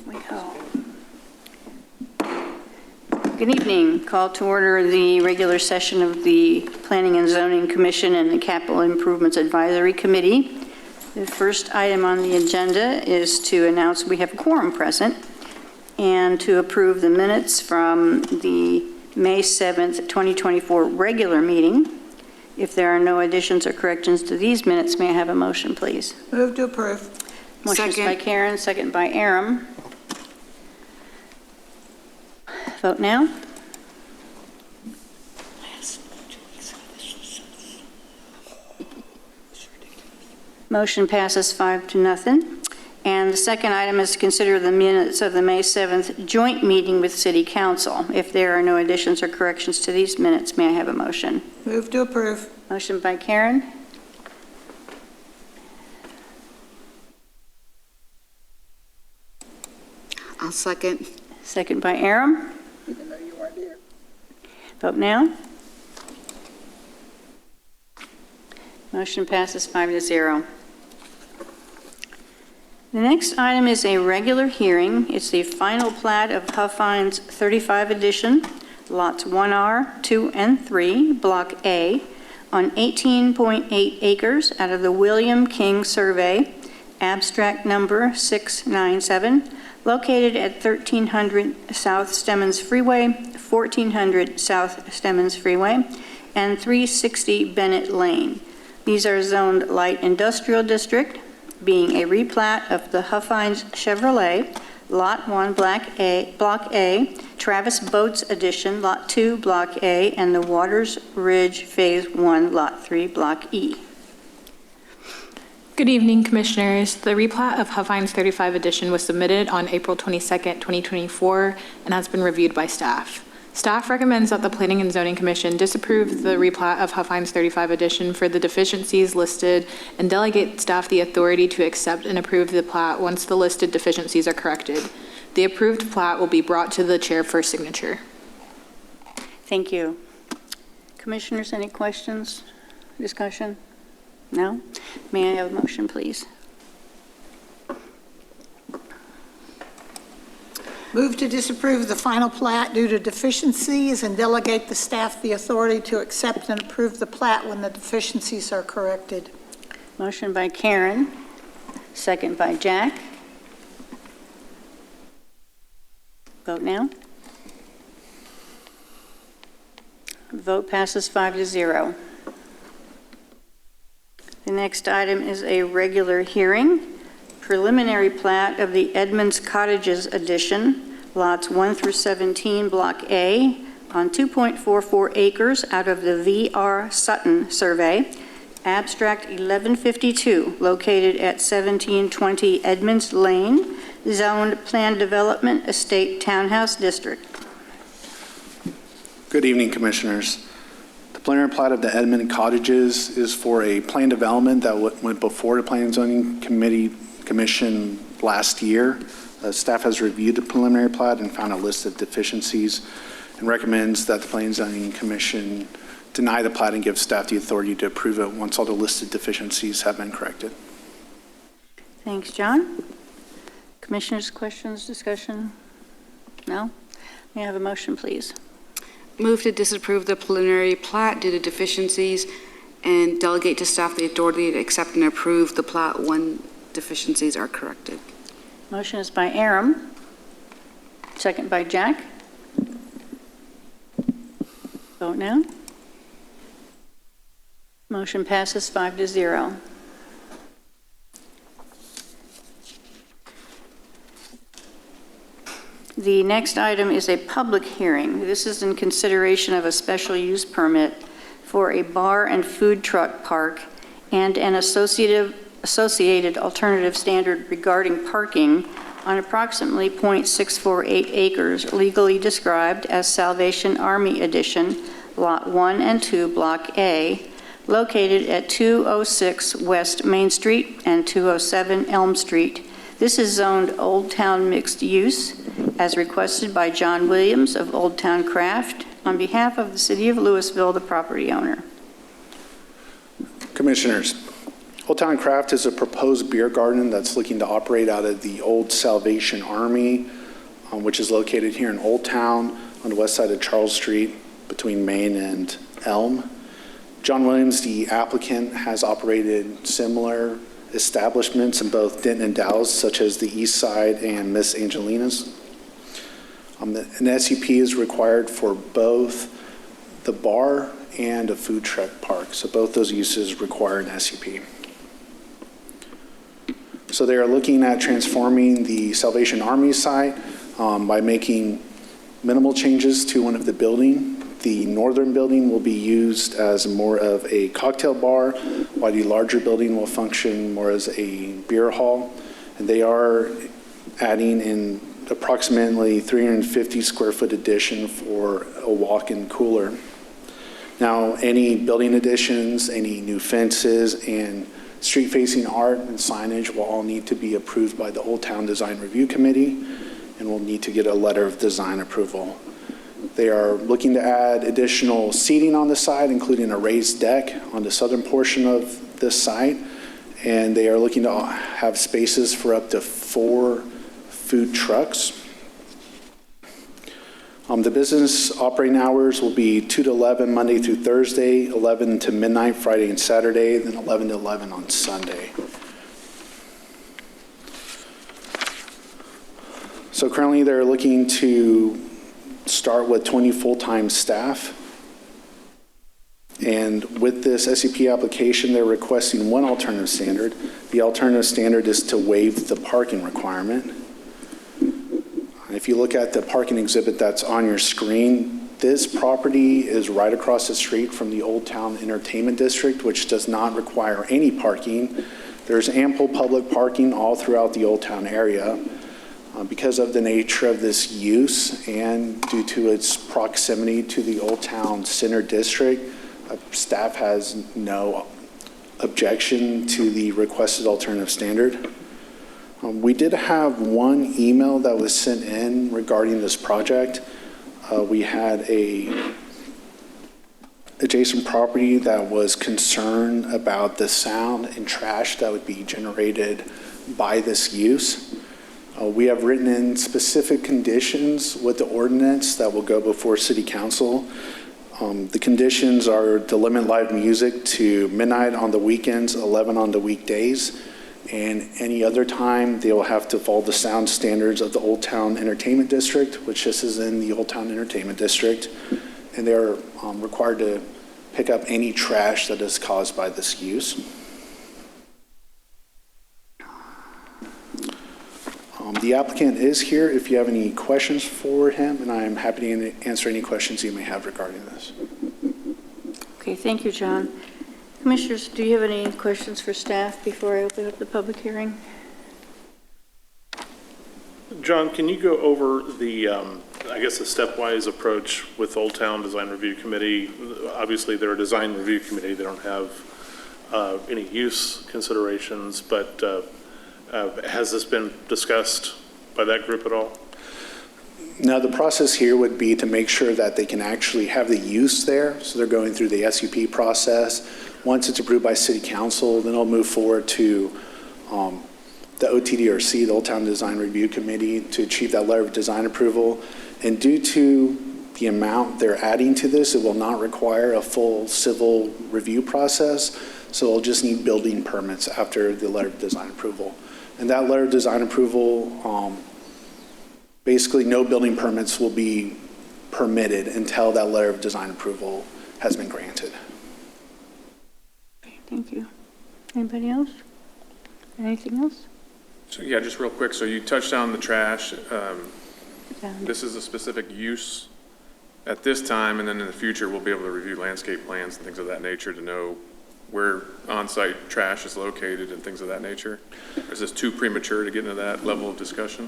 we go. Good evening. Call to order the regular session of the Planning and Zoning Commission and the Capital Improvements Advisory Committee. The first item on the agenda is to announce we have a quorum present and to approve the minutes from the May 7th, 2024 regular meeting. If there are no additions or corrections to these minutes, may I have a motion, please? Move to approve. Motion by Karen, second by Aram. Vote now. Motion passes 5-0. And the second item is to consider the minutes of the May 7th joint meeting with City Council. If there are no additions or corrections to these minutes, may I have a motion? Move to approve. Motion by Karen. I'll second. Second by Aram. Even though you weren't here. Vote now. Motion passes 5-0. The next item is a regular hearing. It's the final plat of Huffines 35 edition, lots 1R, 2, and 3, Block A, on 18.8 acres out of the William King Survey, abstract number 697, located at 1300 South Stemmons Freeway, 1400 South Stemmons Freeway, and 360 Bennett Lane. These are zoned light industrial district, being a replat of the Huffines Chevrolet, Lot 1, Block A, Travis Boats Edition, Lot 2, Block A, and the Waters Ridge Phase 1, Lot 3, Block E. Good evening, Commissioners. The replat of Huffines 35 Edition was submitted on April 22nd, 2024, and has been reviewed by staff. Staff recommends that the Planning and Zoning Commission disapprove the replat of Huffines 35 Edition for the deficiencies listed and delegate staff the authority to accept and approve the plat once the listed deficiencies are corrected. The approved plat will be brought to the chair for signature. Thank you. Commissioners, any questions, discussion? No? May I have a motion, please? Move to disapprove the final plat due to deficiencies and delegate the staff the authority to accept and approve the plat when the deficiencies are corrected. Motion by Karen, second by Jack. Vote now. Vote passes 5-0. The next item is a regular hearing. Preliminary plat of the Edmonds Cottages Edition, lots 1 through 17, Block A, on 2.44 acres out of the V.R. Sutton Survey, abstract 1152, located at 1720 Edmonds Lane, zoned planned development estate townhouse district. Good evening, Commissioners. The preliminary plat of the Edmond Cottages is for a planned development that went before the Planning and Zoning Commission last year. Staff has reviewed the preliminary plat and found a list of deficiencies and recommends that the Planning and Zoning Commission deny the plat and give staff the authority to approve it once all the listed deficiencies have been corrected. Thanks, John. Commissioners, questions, discussion? No? May I have a motion, please? Move to disapprove the preliminary plat due to deficiencies and delegate to staff the authority to accept and approve the plat when deficiencies are corrected. Motion is by Aram, second by Jack. Vote now. Motion passes 5-0. The next item is a public hearing. This is in consideration of a special use permit for a bar and food truck park and an associated alternative standard regarding parking on approximately 0.648 acres, legally described as Salvation Army Edition, Lot 1 and 2, Block A, located at 206 West Main Street and 207 Elm Street. This is zoned Old Town Mixed Use, as requested by John Williams of Old Town Craft, on behalf of the City of Lewisville, the property owner. Commissioners, Old Town Craft is a proposed beer garden that's looking to operate out of the old Salvation Army, which is located here in Old Town on the west side of Charles Street between Main and Elm. John Williams, the applicant, has operated similar establishments in both Denton and Dallas, such as the East Side and Miss Angelina's. An SUP is required for both the bar and a food truck park, so both those uses require an SUP. So they are looking at transforming the Salvation Army site by making minimal changes to one of the building. The northern building will be used as more of a cocktail bar, while the larger building will function more as a beer hall. And they are adding in approximately 350 square foot addition for a walk-in cooler. Now, any building additions, any new fences, and street-facing art and signage will all need to be approved by the Old Town Design Review Committee, and will need to get a letter of design approval. They are looking to add additional seating on the site, including a raised deck on the southern portion of this site, and they are looking to have spaces for up to 4 food trucks. The business operating hours will be 2 to 11 Monday through Thursday, 11 to midnight Friday and Saturday, then 11 to 11 on Sunday. So currently they're looking to start with 20 full-time staff. And with this SUP application, they're requesting one alternative standard. The alternative standard is to waive the parking requirement. If you look at the parking exhibit that's on your screen, this property is right across the street from the Old Town Entertainment District, which does not require any parking. There's ample public parking all throughout the Old Town area. Because of the nature of this use and due to its proximity to the Old Town Center District, staff has no objection to the requested alternative standard. We did have one email that was sent in regarding this project. We had a adjacent property that was concerned about the sound and trash that would be generated by this use. We have written in specific conditions with the ordinance that will go before City Council. The conditions are to limit live music to midnight on the weekends, 11 on the weekdays, and any other time they will have to follow the sound standards of the Old Town Entertainment District, which this is in the Old Town Entertainment District, and they're required to pick up any trash that is caused by this use. The applicant is here if you have any questions for him, and I am happy to answer any questions you may have regarding this. Okay, thank you, John. Commissioners, do you have any questions for staff before I open up the public hearing? John, can you go over the, I guess, the stepwise approach with Old Town Design Review Committee? Obviously, they're a design review committee. They don't have any use considerations, but has this been discussed by that group at all? Now, the process here would be to make sure that they can actually have the use there. So they're going through the SUP process. Once it's approved by City Council, then it'll move forward to the OTDRC, the Old Town Design Review Committee, to achieve that letter of design approval. And due to the amount they're adding to this, it will not require a full civil review process. So they'll just need building permits after the letter of design approval. And that letter of design approval, basically no building permits will be permitted until that letter of design approval has been granted. Okay, thank you. Anybody else? Anything else? So yeah, just real quick. So you touched on the trash. Yeah. This is a specific use at this time, and then in the future, we'll be able to review landscape plans and things of that nature to know where on-site trash is located and things of that nature? Or is this too premature to get into that level of discussion?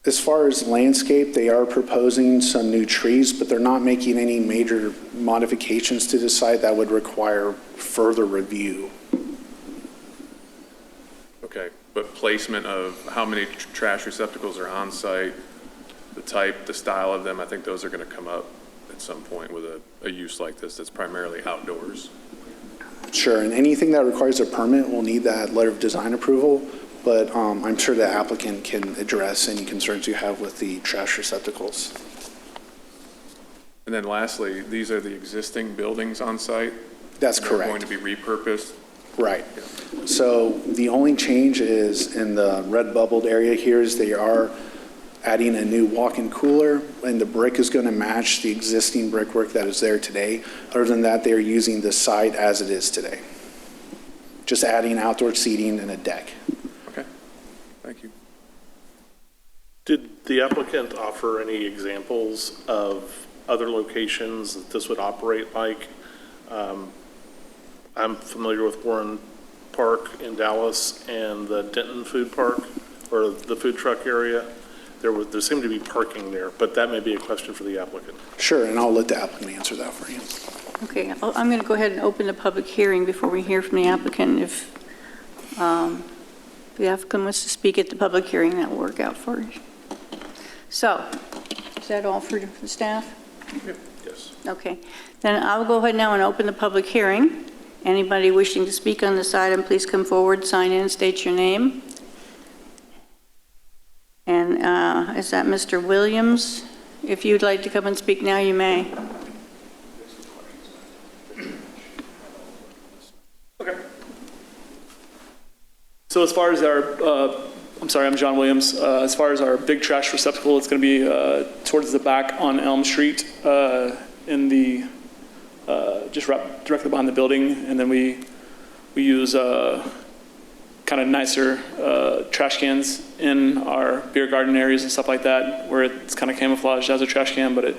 As far as landscape, they are proposing some new trees, but they're not making any major modifications to the site that would require further review. Okay, but placement of how many trash receptacles are on site, the type, the style of them, I think those are going to come up at some point with a use like this that's primarily outdoors. Sure, and anything that requires a permit will need that letter of design approval, but I'm sure the applicant can address any concerns you have with the trash receptacles. And then lastly, these are the existing buildings on site? That's They're correct. going to be repurposed? Right. So the only change is in the red bubbled area here is they are adding a new walk-in cooler, and the brick is going to match the existing brickwork that is there today. Other than that, they're using the site as it is today. Just adding outdoor seating and a deck. Okay, thank you. Did the applicant offer any examples of other locations that this would operate like? I'm familiar with Warren Park in Dallas and the Denton Food Park, or the food truck area. There seemed to be parking there, but that may be a question for the applicant. Sure, and I'll let the applicant answer that for you. Okay, I'm going to go ahead and open the public hearing before we hear from the applicant. If the applicant wants to speak at the public hearing, that will work out for you. So, is that all for the staff? Yes. Okay, then I'll go ahead now and open the public hearing. Anybody wishing to speak on this item, please come forward, sign in, state your name. And is that Mr. Williams? If you'd like to come and speak now, you may. Okay. So as far as our, I'm sorry, I'm John Williams. As far as our big trash receptacle, it's going to be towards the back on Elm Street in the, just directly behind the building. And then we use kind of nicer trash cans in our beer garden areas and stuff like that, where it's kind of camouflaged as a trash can, but it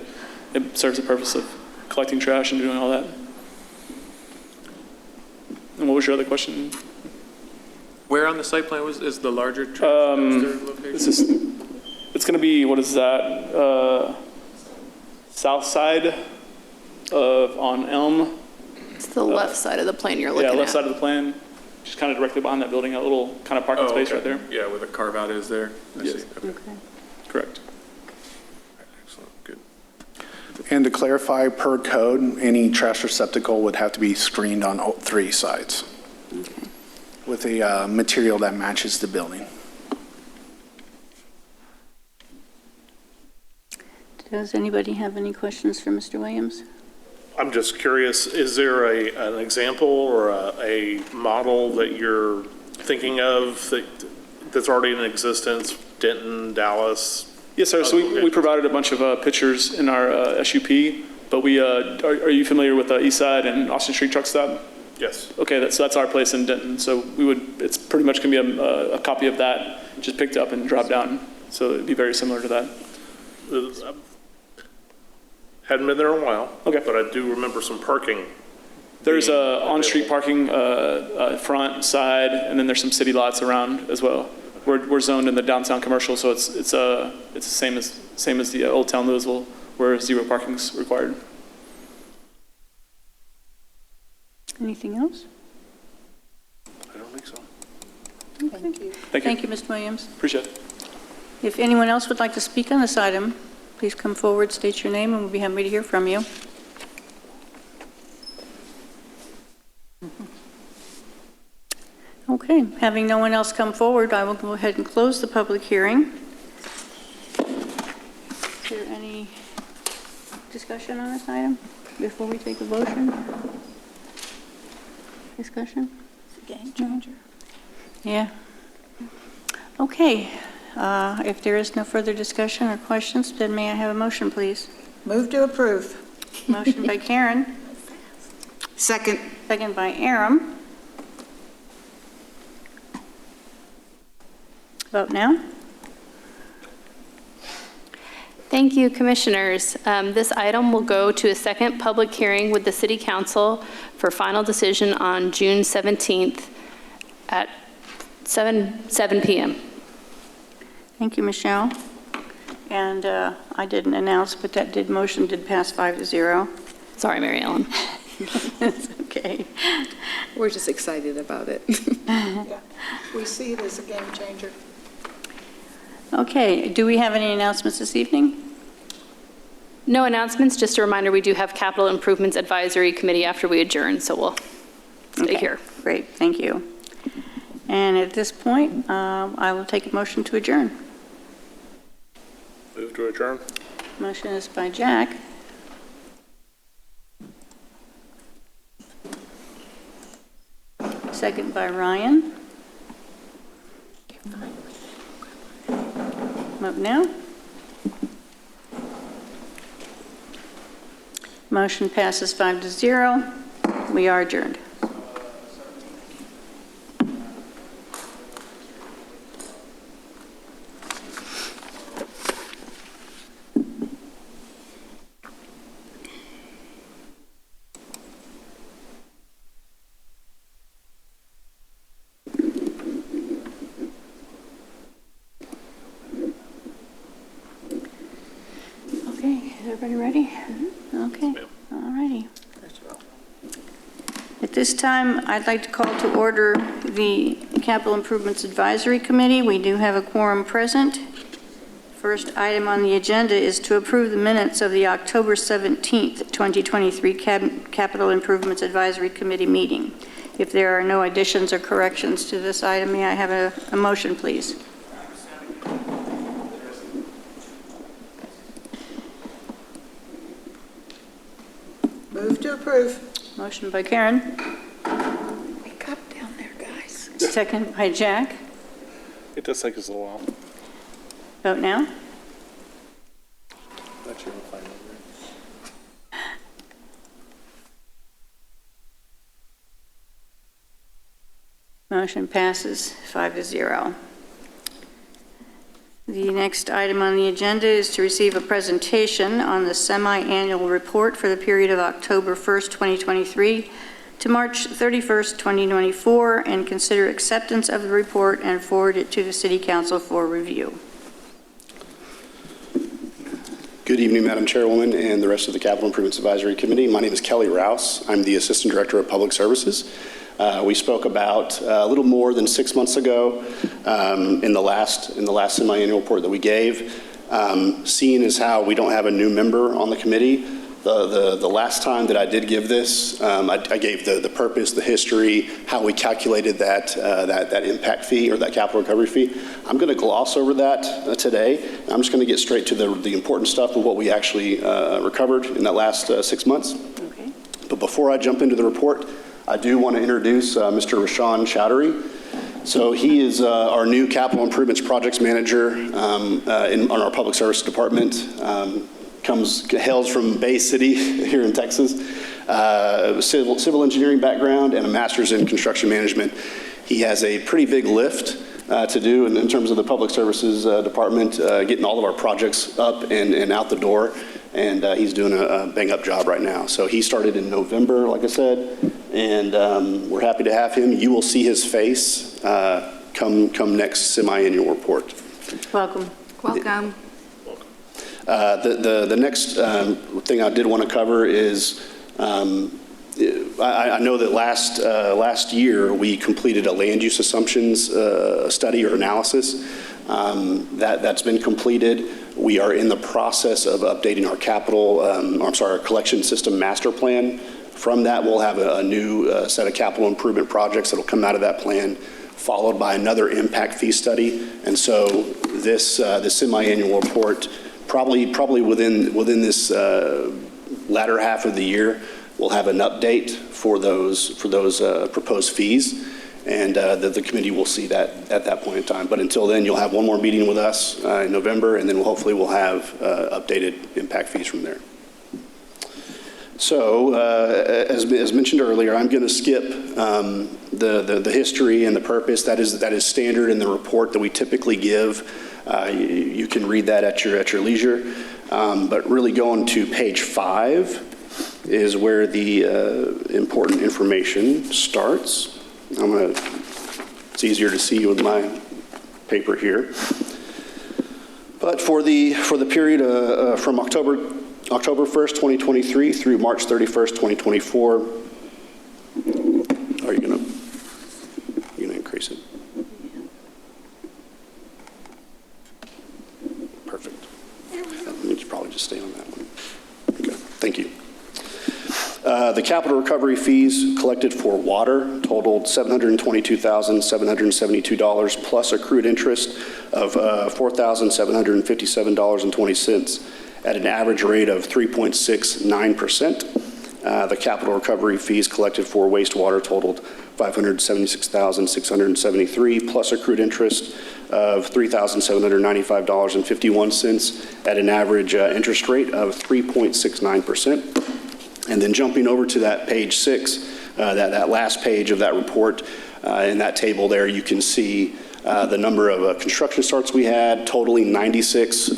serves the purpose of collecting trash and doing all that. And what was your other question? Where on the site plan is the larger trash dumpster location? It's going to be, what is that? South side on Elm. It's the left side of the plane you're looking Yeah, at. left side of the plan. Just kind of directly behind that building, a little kind of parking space right there. Yeah, where the carve out is there. I Yes. see. Okay. Correct. Excellent, good. And to clarify, per code, any trash receptacle would have to be screened on all 3 sides with a material that matches the building. Does anybody have any questions for Mr. Williams? I'm just curious, is there an example or a model that you're thinking of that's already in existence, Denton, Dallas? Yes, sir. So we provided a bunch of pictures in our SUP, but we, are you familiar with East Side and Austin Street Truck Stop? Yes. Okay, that's our place in Denton. So it's pretty much going to be a copy of that, just picked up and dropped down. So it'd be very similar to that. Hadn't been there in a while. Okay. But I do remember some parking. There's on-street parking, front, side, and then there's some city lots around as well. We're zoned in the downtown commercial, so it's the same as the Old Town Lewisville, where 0 parking is required. Anything else? I don't think so. Thank you. Thank you, Mr. Williams. Appreciate it. If anyone else would like to speak on this item, please come forward, state your name, and we'll be happy to hear from you. Okay, having no one else come forward, I will go ahead and close the public hearing. Is there any discussion on this item before we take a motion? Discussion? It's a game changer. Yeah. Okay, if there is no further discussion or questions, then may I have a motion, please? Move to approve. Motion by Karen, Second. second by Aram. Vote now. Thank you, Commissioners. This item will go to a second public hearing with the City Council for final decision on June 17th at 7 p.m. Thank you, Michelle. And I didn't announce, but that motion did pass 5-0. Sorry, Mary Ellen. It's okay. We're just excited about it. Yeah. We see it as a game changer. Okay, do we have any announcements this evening? No announcements, just a reminder, we do have Capital Improvements Advisory Committee after we adjourn, so we'll stay Okay, here. Great, thank you. And at this point, I will take a motion to adjourn. Move to adjourn. Motion is by Jack. Second by Ryan. Vote now. Motion passes 5-0. We are adjourned. Okay, is everybody ready? Okay, all righty. At this time, I'd like to call to order the Capital Improvements Advisory Committee. We do have a quorum present. First item on the agenda is to approve the minutes of the October 17th, 2023 Capital Improvements Advisory Committee meeting. If there are no additions or corrections to this item, may I have a motion, please? Move to approve. Motion by Karen, Wake up down there, guys. second by Jack. It does take us a little while. Vote now. Let you find it. Motion passes 5-0. The next item on the agenda is to receive a presentation on the semi-annual report for the period of October 1st, 2023 to March 31st, 2024, and consider acceptance of the report and forward it to the City Council for review. Good evening, Madam Chairwoman and the rest of the Capital Improvements Advisory Committee. My name is Kelly Rouse. I'm the Assistant Director of Public Services. We spoke about a little more than 6 months ago in the last semi-annual report that we gave. Seeing as how we don't have a new member on the committee, the last time that I did give this, I gave the purpose, the history, how we calculated that impact fee or that capital recovery fee. I'm going to gloss over that today. I'm just going to get straight to the important stuff of what we actually recovered in that last 6 months. Okay. But before I jump into the report, I do want to introduce Mr. Rashawn Chowdhury. So he is our new Capital Improvements Projects Manager on our Public Service Department. Hails from Bay City here in Texas. Civil engineering background and a master's in construction management. He has a pretty big lift to do in terms of the Public Services Department, getting all of our projects up and out the door. And he's doing a bang-up job right now. So he started in November, like I said, and we're happy to have him. You will see his face come next semi-annual report. Welcome. Welcome. The next thing I did want to cover is I know that last year we completed a land use assumptions study or analysis. That's been completed. We are in the process of updating our our collection system master plan. From that, we'll have a new set of capital improvement projects that will come out of that plan, followed by another impact fee study. And so this semi-annual report, probably within this latter half of the year, we'll have an update for those proposed fees. And the committee will see that at that point in time. But until then, you'll have one more meeting with us in November, and then hopefully we'll have updated impact fees from there. So, as mentioned earlier, I'm going to skip the history and the purpose. That is standard in the report that we typically give. You can read that at your leisure. But really going to page 5 is where the important information starts. It's easier to see with my paper here. But for the period from October 1st, 2023 through March 31st, 2024, are you gonna increase it? Perfect. You should probably just stay on that one. Okay, thank you. The capital recovery fees collected for water totaled $722,772 plus accrued interest of $4,757.20 at an average rate of 3.69%. The capital recovery fees collected for wastewater totaled $576,673 plus accrued interest of $3,795.51 at an average interest rate of 3.69%. And then jumping over to that page 6, that last page of that report, in that table there, you can see the number of construction starts we had, totaling 96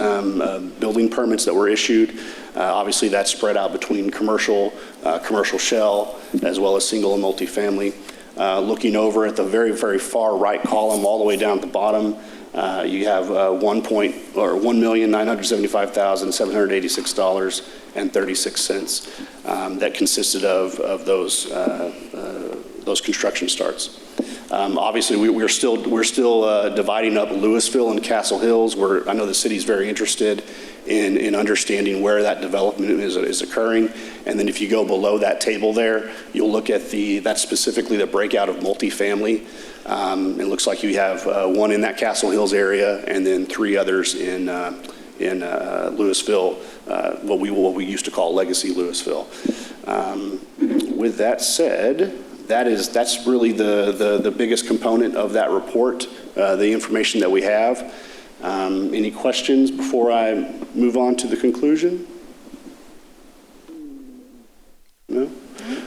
building permits that were issued. Obviously, that's spread out between commercial, commercial shell, as well as single and multifamily. Looking over at the very, very far right column, all the way down at the bottom, you have $1,975,786.36 that consisted of those construction starts. Obviously, we're still dividing up Lewisville and Castle Hills, where I know the city's very interested in understanding where that development is occurring. And then if you go below that table there, you'll look at that's specifically the breakout of multifamily. It looks like you have one in that Castle Hills area, and then 3 others in Lewisville, what we used to call Legacy Lewisville. With that said, that's really the biggest component of that report, the information that we have. Any questions before I move on to the conclusion? No?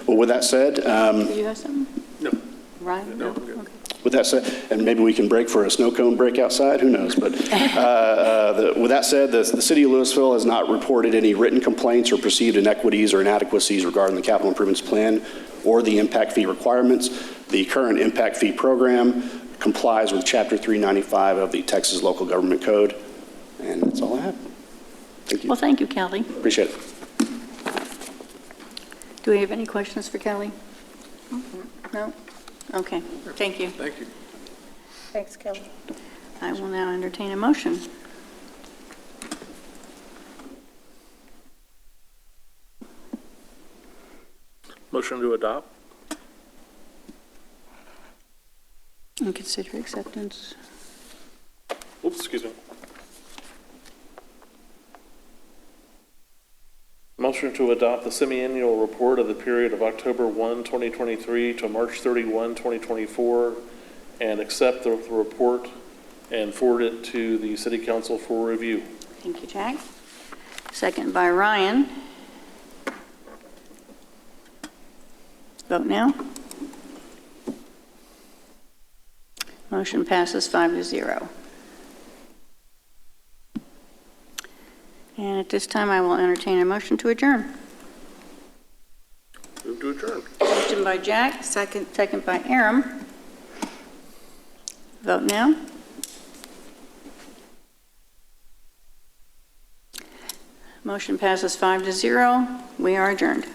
Well, with that said... Do you have something? No. Ryan? No, I'm good. Okay. With that said, and maybe we can break for a snow cone break outside, who knows? But with that said, the city of Lewisville has not reported any written complaints or perceived inequities or inadequacies regarding the capital improvements plan or the impact fee requirements. The current impact fee program complies with Chapter 395 of the Texas Local Government Code. And that's all I have. Thank you. Well, thank you, Kelly. Appreciate it. Do we have any questions for Kelly? No? Okay, thank you. Thank you. Thanks, Kelly. I will now entertain a motion. Motion to adopt? And consider acceptance. Oops, excuse me. Motion to adopt the semi-annual report of the period of October 1, 2023 to March 31, 2024, and accept the report and forward it to the City Council for review. Thank you, Jack. Second by Ryan. Vote now. Motion passes 5-0. And at this time, I will entertain a motion to adjourn. Move to adjourn. Motion by Jack. Second. Second by Aram. Vote now. Motion passes 5-0. We are adjourned.